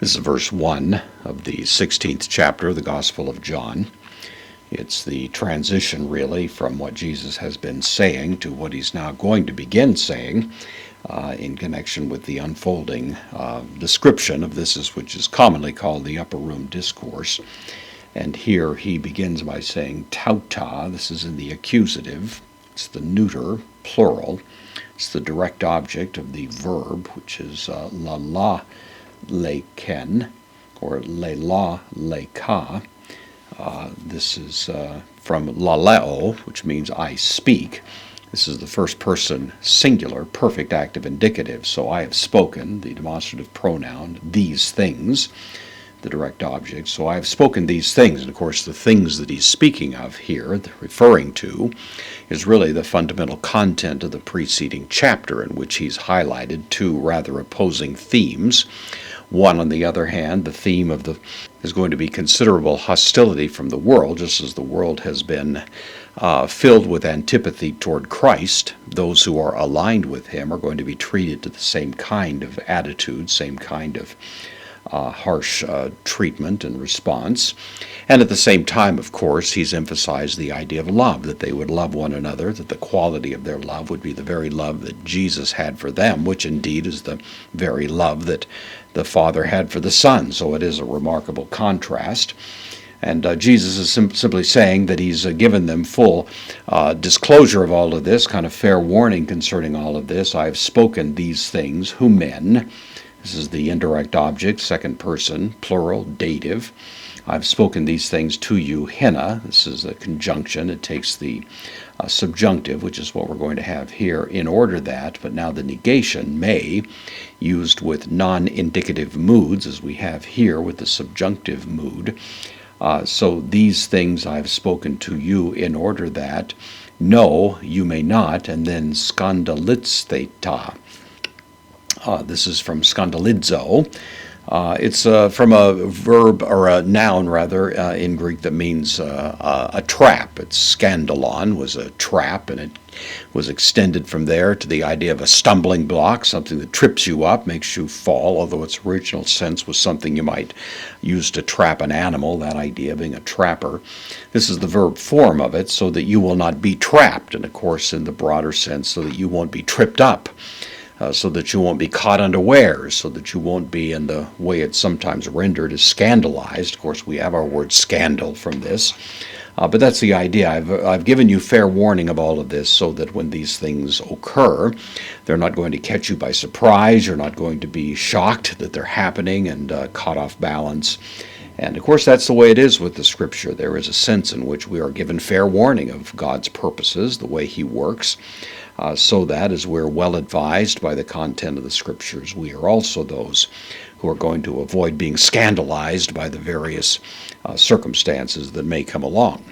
This is verse 1 of the 16th chapter of the Gospel of John. It's the transition, really, from what Jesus has been saying to what he's now going to begin saying in connection with the unfolding description of this, which is commonly called the Upper Room Discourse. And here he begins by saying tauta. This is in the accusative. It's the neuter, plural. It's the direct object of the verb, which is lala leken, or lela leka. This is from laleo, which means I speak. This is the first person singular, perfect active indicative. So I have spoken, the demonstrative pronoun, these things, the direct object. So I have spoken these things. And of course, the things that he's speaking of here, referring to, is really the fundamental content of the preceding chapter, in which he's highlighted two rather opposing themes. One, on the other hand, the theme of is going to be considerable hostility from the world, just as the world has been filled with antipathy toward Christ. Those who are aligned with him are going to be treated to the same kind of attitude, same kind of harsh treatment and response. And at the same time, of course, he's emphasized the idea of love, that they would love one another, that the quality of their love would be the very love that Jesus had for them, which indeed is the very love that the Father had for the Son. So it is a remarkable contrast. And Jesus is simply saying that he's given them full disclosure of all of this, kind of fair warning concerning all of this. I have spoken these things, who men. This is the indirect object, second person, plural, dative. I've spoken these things to you, henna. This is a conjunction. It takes the subjunctive, which is what we're going to have here, in order that, but now the negation, may, used with non-indicative moods, as we have here with the subjunctive mood. So these things I've spoken to you in order that, no, you may not, and then skandaliztheta. This is from skandalizo. It's from a verb, or a noun rather, in Greek that means a trap. It's scandalon was a trap, and it was extended from there to the idea of a stumbling block, something that trips you up, makes you fall, although its original sense was something you might use to trap an animal, that idea of being a trapper. This is the verb form of it, so that you will not be trapped, and of course in the broader sense, so that you won't be tripped up. So that you won't be caught unawares, so that you won't be, in the way it's sometimes rendered, as scandalized. Of course, we have our word scandal from this. But that's the idea. I've given you fair warning of all of this, so that when these things occur, they're not going to catch you by surprise. You're not going to be shocked that they're happening and caught off balance. And of course, that's the way it is with the Scripture. There is a sense in which we are given fair warning of God's purposes, the way he works, so that as we're well advised by the content of the Scriptures, we are also those who are going to avoid being scandalized by the various circumstances that may come along.